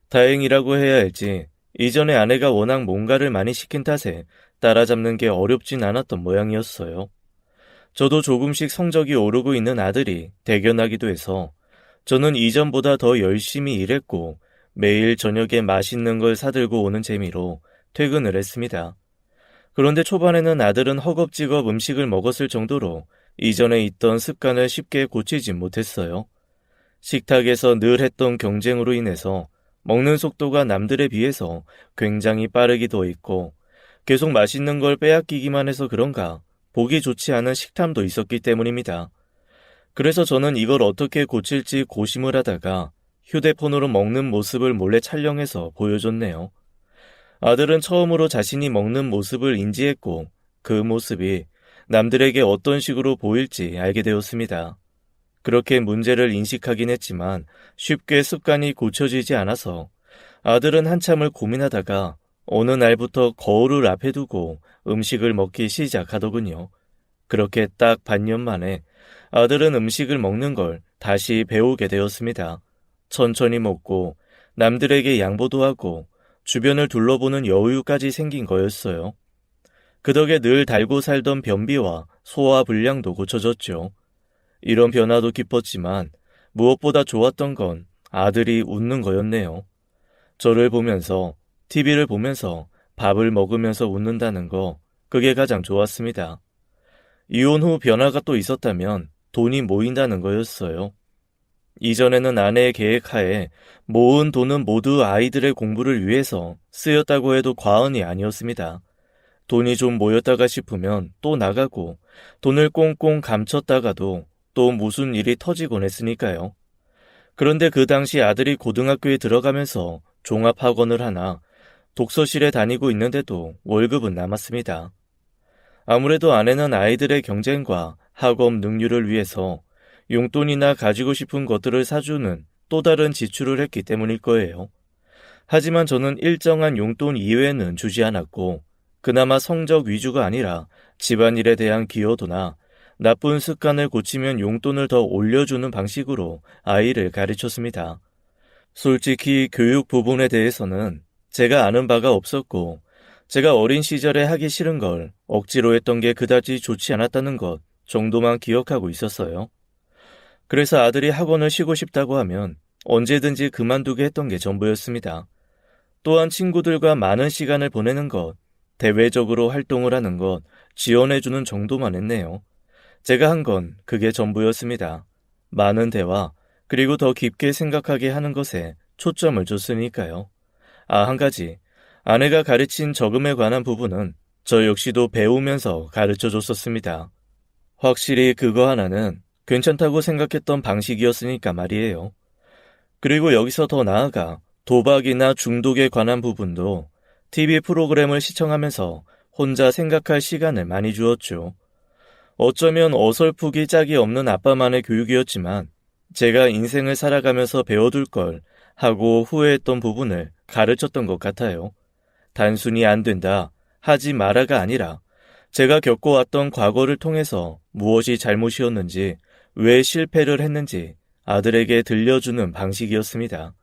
다행이라고 해야 할지, 이전에 아내가 워낙 뭔가를 많이 시킨 탓에 따라잡는 게 어렵진 않았던 모양이었어요. 저도 조금씩 성적이 오르고 있는 아들이 대견하기도 해서 저는 이전보다 더 열심히 일했고 매일 저녁에 맛있는 걸 사들고 오는 재미로 퇴근을 했습니다. 그런데 초반에는 아들은 허겁지겁 음식을 먹었을 정도로 이전에 있던 습관을 쉽게 고치지 못했어요. 식탁에서 늘 했던 경쟁으로 인해서 먹는 속도가 남들에 비해서 굉장히 빠르기도 했고 계속 맛있는 걸 빼앗기기만 해서 그런가 보기 좋지 않은 식탐도 있었기 때문입니다. 그래서 저는 이걸 어떻게 고칠지 고심을 하다가 휴대폰으로 먹는 모습을 몰래 촬영해서 보여줬네요. 아들은 처음으로 자신이 먹는 모습을 인지했고 그 모습이 남들에게 어떤 식으로 보일지 알게 되었습니다. 그렇게 문제를 인식하긴 했지만 쉽게 습관이 고쳐지지 않아서 아들은 한참을 고민하다가 어느 날부터 거울을 앞에 두고 음식을 먹기 시작하더군요. 그렇게 딱 반년 만에 아들은 음식을 먹는 걸 다시 배우게 되었습니다. 천천히 먹고 남들에게 양보도 하고 주변을 둘러보는 여유까지 생긴 거였어요. 그 덕에 늘 달고 살던 변비와 소화 불량도 고쳐졌죠. 이런 변화도 기뻤지만 무엇보다 좋았던 건 아들이 웃는 거였네요. 저를 보면서 TV를 보면서 밥을 먹으면서 웃는다는 거 그게 가장 좋았습니다. 이혼 후 변화가 또 있었다면 돈이 모인다는 거였어요. 이전에는 아내의 계획하에 모은 돈은 모두 아이들의 공부를 위해서 쓰였다고 해도 과언이 아니었습니다. 돈이 좀 모였다가 싶으면 또 나가고 돈을 꽁꽁 감췄다가도 또 무슨 일이 터지곤 했으니까요. 그런데 그 당시 아들이 고등학교에 들어가면서 종합학원을 하나 독서실에 다니고 있는데도 월급은 남았습니다. 아무래도 아내는 아이들의 경쟁과 학업 능률을 위해서 용돈이나 가지고 싶은 것들을 사주는 또 다른 지출을 했기 때문일 거예요. 하지만 저는 일정한 용돈 이외에는 주지 않았고 그나마 성적 위주가 아니라 집안일에 대한 기여도나 나쁜 습관을 고치면 용돈을 더 올려주는 방식으로 아이를 가르쳤습니다. 솔직히 교육 부분에 대해서는 제가 아는 바가 없었고 제가 어린 시절에 하기 싫은 걸 억지로 했던 게 그다지 좋지 않았다는 것 정도만 기억하고 있었어요. 그래서 아들이 학원을 쉬고 싶다고 하면 언제든지 그만두게 했던 게 전부였습니다. 또한 친구들과 많은 시간을 보내는 것, 대외적으로 활동을 하는 것, 지원해주는 정도만 했네요. 제가 한 건 그게 전부였습니다. 많은 대화, 그리고 더 깊게 생각하게 하는 것에 초점을 줬으니까요. 한 가지. 아내가 가르친 저금에 관한 부분은 저 역시도 배우면서 가르쳐 줬었습니다. 확실히 그거 하나는 괜찮다고 생각했던 방식이었으니까 말이에요. 그리고 여기서 더 나아가 도박이나 중독에 관한 부분도 TV 프로그램을 시청하면서 혼자 생각할 시간을 많이 주었죠. 어쩌면 어설프기 짝이 없는 아빠만의 교육이었지만 제가 인생을 살아가면서 배워둘 걸 하고 후회했던 부분을 가르쳤던 것 같아요. 단순히 안 된다, 하지 마라가 아니라 제가 겪어왔던 과거를 통해서 무엇이 잘못이었는지, 왜 실패를 했는지 아들에게 들려주는 방식이었습니다.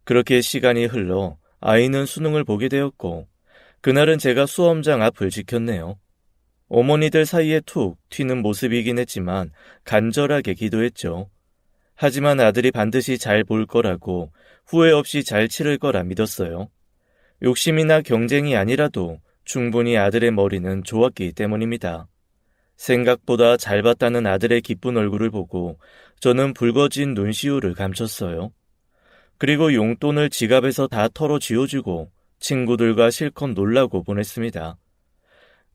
그렇게 시간이 흘러 아이는 수능을 보게 되었고 그날은 제가 수험장 앞을 지켰네요. 어머니들 사이에 툭 튀는 모습이긴 했지만 간절하게 기도했죠. 하지만 아들이 반드시 잘 볼 거라고 후회 없이 잘 치를 거라 믿었어요. 욕심이나 경쟁이 아니라도 충분히 아들의 머리는 좋았기 때문입니다. 생각보다 잘 봤다는 아들의 기쁜 얼굴을 보고 저는 붉어진 눈시울을 감췄어요. 그리고 용돈을 지갑에서 다 털어 쥐어주고 친구들과 실컷 놀라고 보냈습니다.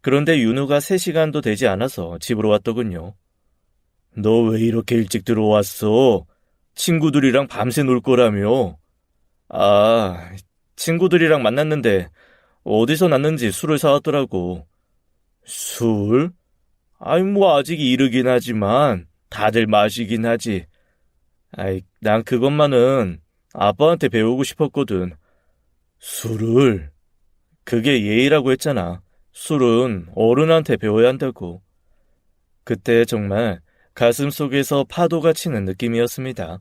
그런데 윤우가 3시간도 되지 않아서 집으로 왔더군요. 너 왜 이렇게 일찍 들어왔어? 친구들이랑 밤새 놀 거라며? 친구들이랑 만났는데 어디서 났는지 술을 사왔더라고. 술? 아직 이르긴 하지만 다들 마시긴 하지. 난 그것만은 아빠한테 배우고 싶었거든. 술을? 그게 예의라고 했잖아. 술은 어른한테 배워야 한다고. 그때 정말 가슴 속에서 파도가 치는 느낌이었습니다.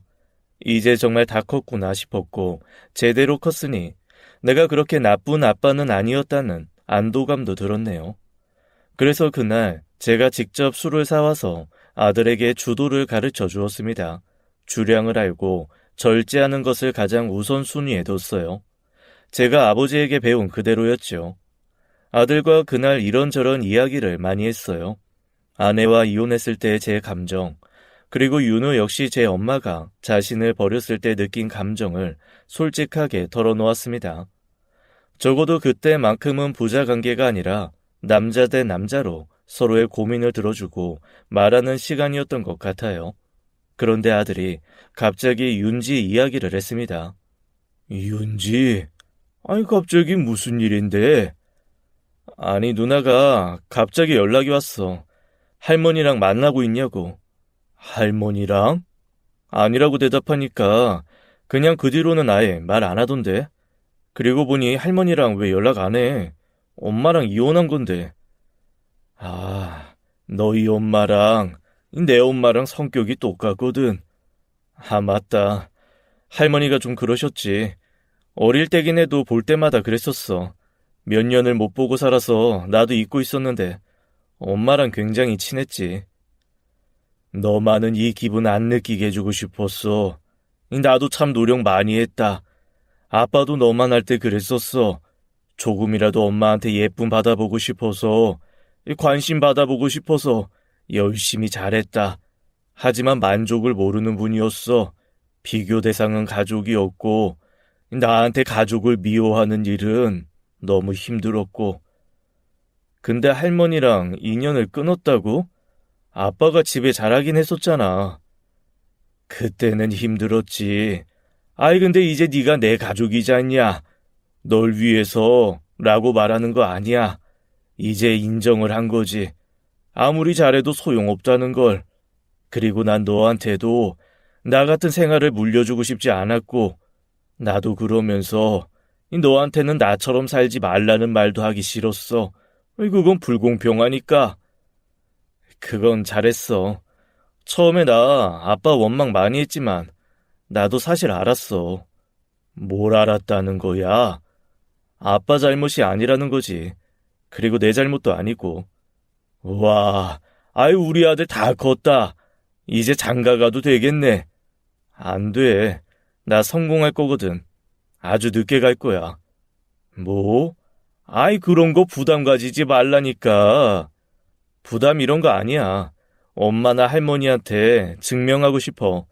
이제 정말 다 컸구나 싶었고, 제대로 컸으니 내가 그렇게 나쁜 아빠는 아니었다는 안도감도 들었네요. 그래서 그날 제가 직접 술을 사와서 아들에게 주도를 가르쳐 주었습니다. 주량을 알고 절제하는 것을 가장 우선순위에 뒀어요. 제가 아버지에게 배운 그대로였죠. 아들과 그날 이런저런 이야기를 많이 했어요. 아내와 이혼했을 때의 제 감정, 그리고 윤우 역시 제 엄마가 자신을 버렸을 때 느낀 감정을 솔직하게 털어놓았습니다. 적어도 그때만큼은 부자 관계가 아니라 남자 대 남자로 서로의 고민을 들어주고 말하는 시간이었던 것 같아요. 그런데 아들이 갑자기 윤지 이야기를 했습니다. 윤지? 아니 갑자기 무슨 일인데? 아니 누나가 갑자기 연락이 왔어. 할머니랑 만나고 있냐고. 할머니랑? 아니라고 대답하니까 그냥 그 뒤로는 아예 말 안 하던데. 그리고 보니 할머니랑 왜 연락 안 해? 엄마랑 이혼한 건데. 아, 너희 엄마랑 내 엄마랑 성격이 똑같거든. 아, 맞다. 할머니가 좀 그러셨지. 어릴 때긴 해도 볼 때마다 그랬었어. 몇 년을 못 보고 살아서 나도 잊고 있었는데 엄마랑 굉장히 친했지. 너만은 이 기분 안 느끼게 해주고 싶었어. 나도 참 노력 많이 했다. 아빠도 너만 할 때 그랬었어. 조금이라도 엄마한테 예쁨 받아보고 싶어서, 관심 받아보고 싶어서 열심히 잘했다. 하지만 만족을 모르는 분이었어. 비교 대상은 가족이었고, 나한테 가족을 미워하는 일은 너무 힘들었고. 근데 할머니랑 인연을 끊었다고? 아빠가 집에 잘하긴 했었잖아. 그때는 힘들었지. 아이 근데 이제 네가 내 가족이지 않냐? 널 위해서 라고 말하는 거 아니야. 이제 인정을 한 거지. 아무리 잘해도 소용없다는 걸. 그리고 난 너한테도 나 같은 생활을 물려주고 싶지 않았고 나도 그러면서 너한테는 나처럼 살지 말라는 말도 하기 싫었어. 그건 불공평하니까. 그건 잘했어. 처음에 나 아빠 원망 많이 했지만 나도 사실 알았어. 뭘 알았다는 거야? 아빠 잘못이 아니라는 거지. 그리고 내 잘못도 아니고. 와, 아유 우리 아들 다 컸다. 이제 장가 가도 되겠네. 안 돼. 나 성공할 거거든. 아주 늦게 갈 거야. 뭐? 아이 그런 거 부담 가지지 말라니까. 부담 이런 거 아니야. 엄마나 할머니한테 증명하고 싶어.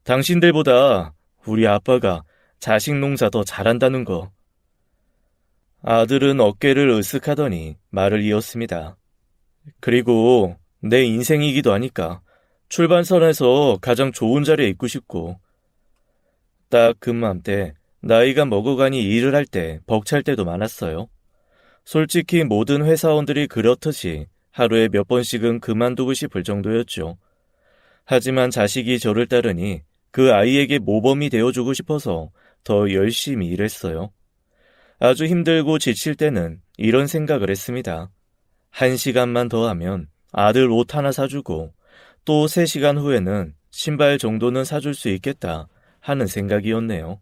당신들보다 우리 아빠가 자식 농사 더 잘한다는 거. 아들은 어깨를 으쓱하더니 말을 이었습니다. 그리고 내 인생이기도 하니까 출발선에서 가장 좋은 자리에 있고 싶고. 딱 그맘때 나이가 먹어가니 일을 할 때 벅찰 때도 많았어요. 솔직히 모든 회사원들이 그렇듯이 하루에 몇 번씩은 그만두고 싶을 정도였죠. 하지만 자식이 저를 따르니 그 아이에게 모범이 되어주고 싶어서 더 열심히 일했어요. 아주 힘들고 지칠 때는 이런 생각을 했습니다. 1시간만 더 하면 아들 옷 하나 사주고 또 3시간 후에는 신발 정도는 사줄 수 있겠다 하는 생각이었네요.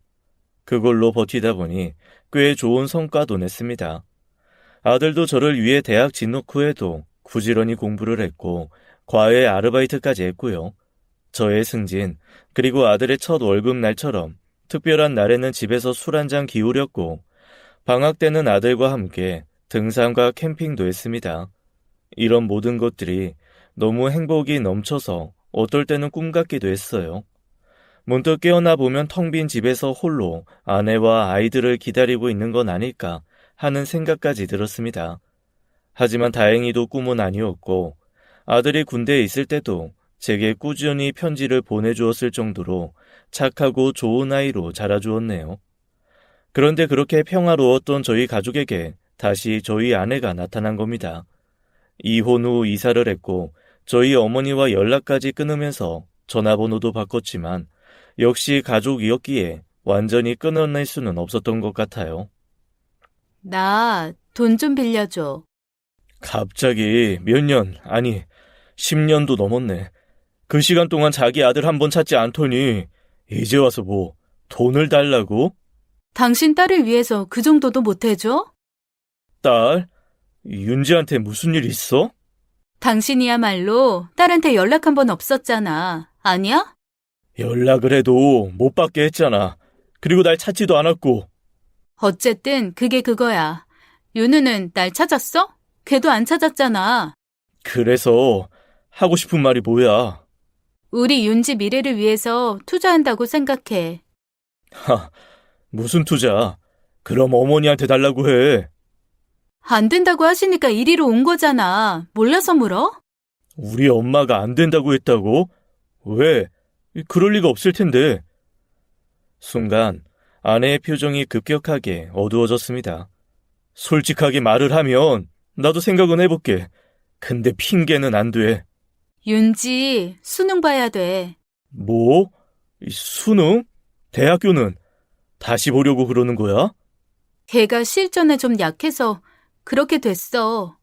그걸로 버티다 보니 꽤 좋은 성과도 냈습니다. 아들도 저를 위해 대학 진학 후에도 부지런히 공부를 했고 과외 아르바이트까지 했고요. 저의 승진, 그리고 아들의 첫 월급 날처럼 특별한 날에는 집에서 술 한잔 기울였고 방학 때는 아들과 함께 등산과 캠핑도 했습니다. 이런 모든 것들이 너무 행복이 넘쳐서 어떨 때는 꿈 같기도 했어요. 문득 깨어나 보면 텅 빈 집에서 홀로 아내와 아이들을 기다리고 있는 건 아닐까 하는 생각까지 들었습니다. 하지만 다행히도 꿈은 아니었고 아들이 군대에 있을 때도 제게 꾸준히 편지를 보내주었을 정도로 착하고 좋은 아이로 자라주었네요. 그런데 그렇게 평화로웠던 저희 가족에게 다시 저희 아내가 나타난 겁니다. 이혼 후 이사를 했고 저희 어머니와 연락까지 끊으면서 전화번호도 바꿨지만 역시 가족이었기에 완전히 끊어낼 수는 없었던 것 같아요. 나 돈 좀 빌려줘. 갑자기 몇 년, 아니, 10년도 넘었네. 그 시간 동안 자기 아들 한 번 찾지 않더니 이제 와서 뭐 돈을 달라고? 당신 딸을 위해서 그 정도도 못 해줘? 딸? 윤지한테 무슨 일 있어? 당신이야말로 딸한테 연락 한 번 없었잖아. 아니야? 연락을 해도 못 받게 했잖아. 그리고 날 찾지도 않았고. 어쨌든 그게 그거야. 윤우는 날 찾았어? 걔도 안 찾았잖아. 그래서 하고 싶은 말이 뭐야? 우리 윤지 미래를 위해서 투자한다고 생각해. 하, 무슨 투자? 그럼 어머니한테 달라고 해. 안 된다고 하시니까 이리로 온 거잖아. 몰라서 물어? 우리 엄마가 안 된다고 했다고? 왜? 그럴 리가 없을 텐데. 순간 아내의 표정이 급격하게 어두워졌습니다. 솔직하게 말을 하면 나도 생각은 해볼게. 근데 핑계는 안 돼. 윤지, 수능 봐야 돼. 뭐? 수능? 대학교는 다시 보려고 그러는 거야? 걔가 실전에 좀 약해서 그렇게 됐어.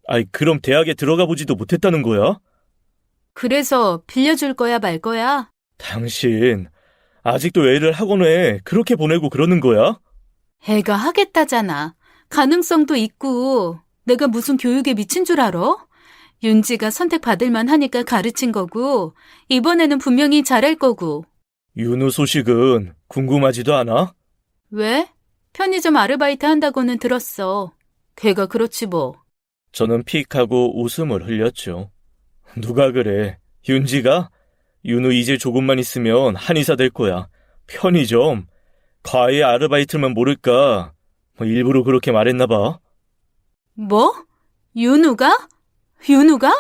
아이, 그럼 대학에 들어가 보지도 못했다는 거야? 그래서 빌려줄 거야 말 거야? 당신, 아직도 애를 학원에 그렇게 보내고 그러는 거야? 애가 하겠다잖아. 가능성도 있고 내가 무슨 교육에 미친 줄 알아? 윤지가 선택받을 만하니까 가르친 거고 이번에는 분명히 잘할 거고. 윤우 소식은 궁금하지도 않아? 왜? 편의점 아르바이트 한다고는 들었어. 걔가 그렇지 뭐. 저는 픽 하고 웃음을 흘렸죠. 누가 그래? 윤지가? 윤우 이제 조금만 있으면 한의사 될 거야. 편의점? 과외 아르바이트만 모를까? 일부러 그렇게 말했나 봐. 뭐? 윤우가? 윤우가?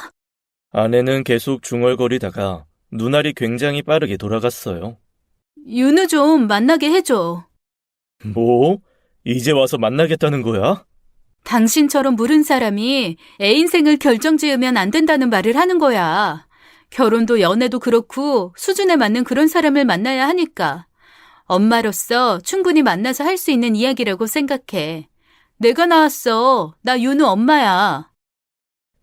아내는 계속 중얼거리다가 눈알이 굉장히 빠르게 돌아갔어요. 윤우 좀 만나게 해줘. 뭐? 이제 와서 만나겠다는 거야? 당신처럼 물은 사람이 애 인생을 결정지으면 안 된다는 말을 하는 거야. 결혼도 연애도 그렇고 수준에 맞는 그런 사람을 만나야 하니까. 엄마로서 충분히 만나서 할 수 있는 이야기라고 생각해. 내가 나왔어. 나 윤우 엄마야.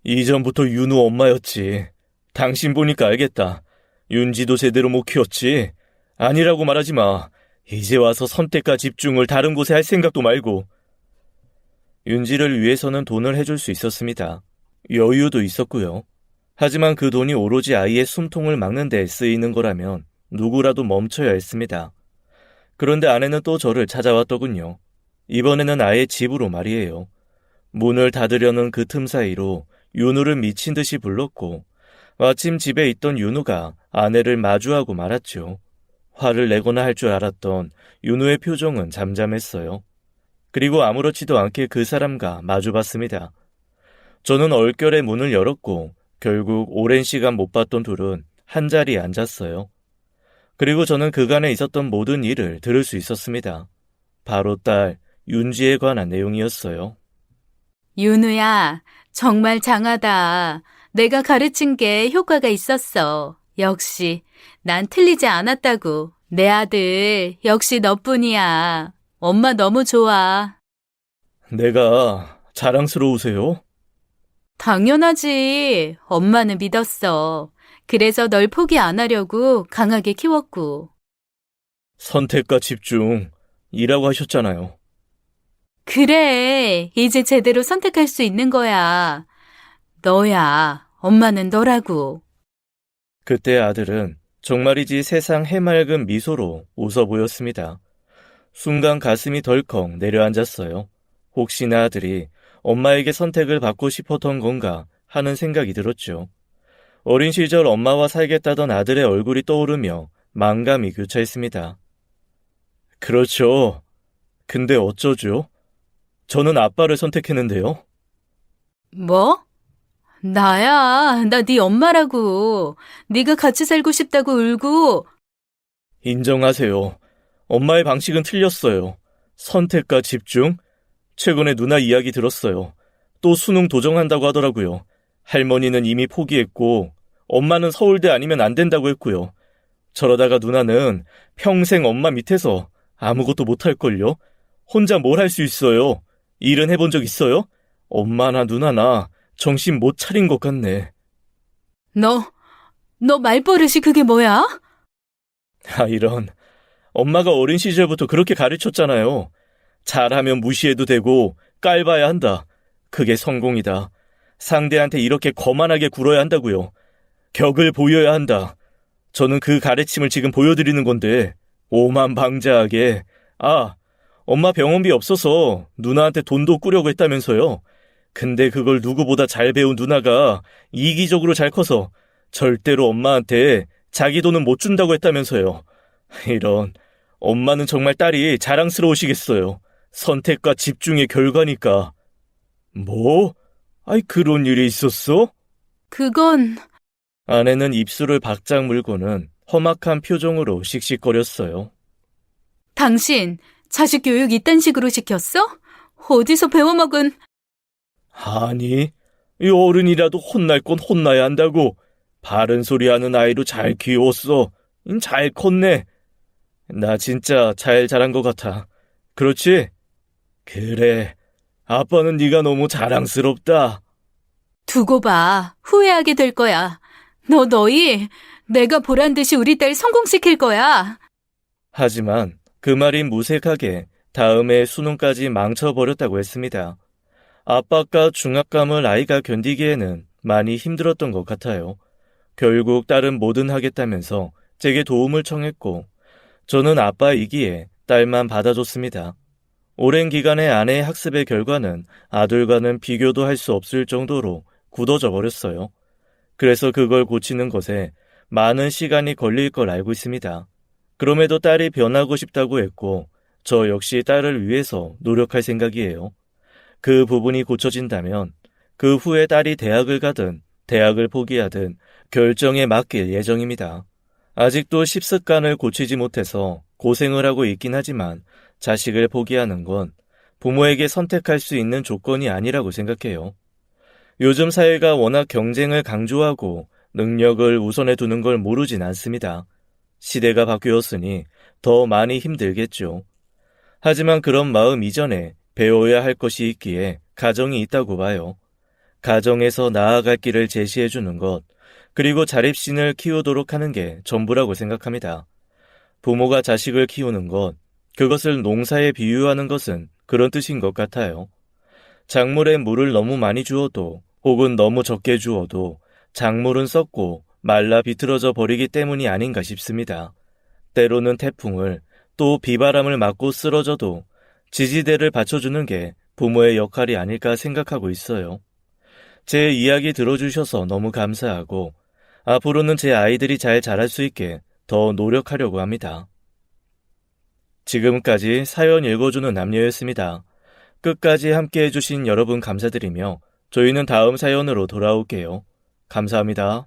이전부터 윤우 엄마였지. 당신 보니까 알겠다. 윤지도 제대로 못 키웠지. 아니라고 말하지 마. 이제 와서 선택과 집중을 다른 곳에 할 생각도 말고. 윤지를 위해서는 돈을 해줄 수 있었습니다. 여유도 있었고요. 하지만 그 돈이 오로지 아이의 숨통을 막는 데 쓰이는 거라면 누구라도 멈춰야 했습니다. 그런데 아내는 또 저를 찾아왔더군요. 이번에는 아예 집으로 말이에요. 문을 닫으려는 그 틈 사이로 윤우를 미친 듯이 불렀고 마침 집에 있던 윤우가 아내를 마주하고 말았죠. 화를 내거나 할 줄 알았던 윤우의 표정은 잠잠했어요. 그리고 아무렇지도 않게 그 사람과 마주봤습니다. 저는 얼결에 문을 열었고 결국 오랜 시간 못 봤던 둘은 한자리에 앉았어요. 그리고 저는 그간에 있었던 모든 일을 들을 수 있었습니다. 바로 딸 윤지에 관한 내용이었어요. 윤우야, 정말 장하다. 내가 가르친 게 효과가 있었어. 역시 난 틀리지 않았다고. 내 아들 역시 너뿐이야. 엄마 너무 좋아. 내가 자랑스러우세요? 당연하지. 엄마는 믿었어. 그래서 널 포기 안 하려고 강하게 키웠고. 선택과 집중이라고 하셨잖아요. 그래, 이제 제대로 선택할 수 있는 거야. 너야, 엄마는 너라고. 그때 아들은 정말이지 세상 해맑은 미소로 웃어 보였습니다. 순간 가슴이 덜컥 내려앉았어요. 혹시나 아들이 엄마에게 선택을 받고 싶었던 건가 하는 생각이 들었죠. 어린 시절 엄마와 살겠다던 아들의 얼굴이 떠오르며 만감이 교차했습니다. 그렇죠. 근데 어쩌죠? 저는 아빠를 선택했는데요. 뭐? 나야, 나 네 엄마라고. 네가 같이 살고 싶다고 울고. 인정하세요. 엄마의 방식은 틀렸어요. 선택과 집중? 최근에 누나 이야기 들었어요. 또 수능 도전한다고 하더라고요. 할머니는 이미 포기했고 엄마는 서울대 아니면 안 된다고 했고요. 저러다가 누나는 평생 엄마 밑에서 아무것도 못할걸요? 혼자 뭘 할 수 있어요? 일은 해본 적 있어요? 엄마나 누나나 정신 못 차린 것 같네. 너 말버릇이 그게 뭐야? 이런. 엄마가 어린 시절부터 그렇게 가르쳤잖아요. 잘하면 무시해도 되고 깔봐야 한다. 그게 성공이다. 상대한테 이렇게 거만하게 굴어야 한다고요. 격을 보여야 한다. 저는 그 가르침을 지금 보여드리는 건데 오만방자하게. 엄마 병원비 없어서 누나한테 돈도 꾸려고 했다면서요. 근데 그걸 누구보다 잘 배운 누나가 이기적으로 잘 커서 절대로 엄마한테 자기 돈은 못 준다고 했다면서요. 이런. 엄마는 정말 딸이 자랑스러우시겠어요. 선택과 집중의 결과니까. 뭐? 그런 일이 있었어? 그건 아내는 입술을 바짝 물고는 험악한 표정으로 씩씩거렸어요. 당신 자식 교육 이딴 식으로 시켰어? 어디서 배워먹은... 아니, 이 어른이라도 혼날 건 혼나야 한다고. 바른 소리 하는 아이로 잘 키웠어. 잘 컸네. 나 진짜 잘 자란 것 같아. 그렇지? 그래. 아빠는 네가 너무 자랑스럽다. 두고 봐. 후회하게 될 거야. 너희 내가 보란 듯이 우리 딸 성공시킬 거야. 하지만 그 말이 무색하게 다음에 수능까지 망쳐버렸다고 했습니다. 압박과 중압감을 아이가 견디기에는 많이 힘들었던 것 같아요. 결국 딸은 뭐든 하겠다면서 제게 도움을 청했고 저는 아빠이기에 딸만 받아줬습니다. 오랜 기간의 아내의 학습의 결과는 아들과는 비교도 할 수 없을 정도로 굳어져 버렸어요. 그래서 그걸 고치는 것에 많은 시간이 걸릴 걸 알고 있습니다. 그럼에도 딸이 변하고 싶다고 했고 저 역시 딸을 위해서 노력할 생각이에요. 그 부분이 고쳐진다면 그 후에 딸이 대학을 가든 대학을 포기하든 결정에 맡길 예정입니다. 아직도 십습관을 고치지 못해서 고생을 하고 있긴 하지만 자식을 포기하는 건 부모에게 선택할 수 있는 조건이 아니라고 생각해요. 요즘 사회가 워낙 경쟁을 강조하고 능력을 우선해 두는 걸 모르진 않습니다. 시대가 바뀌었으니 더 많이 힘들겠죠. 하지만 그런 마음 이전에 배워야 할 것이 있기에 가정이 있다고 봐요. 가정에서 나아갈 길을 제시해 주는 것, 그리고 자립심을 키우도록 하는 게 전부라고 생각합니다. 부모가 자식을 키우는 것, 그것을 농사에 비유하는 것은 그런 뜻인 것 같아요. 작물에 물을 너무 많이 주어도 혹은 너무 적게 주어도 작물은 썩고 말라 비틀어져 버리기 때문이 아닌가 싶습니다. 때로는 태풍을 또 비바람을 맞고 쓰러져도 지지대를 받쳐주는 게 부모의 역할이 아닐까 생각하고 있어요. 제 이야기 들어주셔서 너무 감사하고 앞으로는 제 아이들이 잘 자랄 수 있게 더 노력하려고 합니다. 지금까지 사연 읽어주는 남녀였습니다. 끝까지 함께 해주신 여러분 감사드리며 저희는 다음 사연으로 돌아올게요. 감사합니다.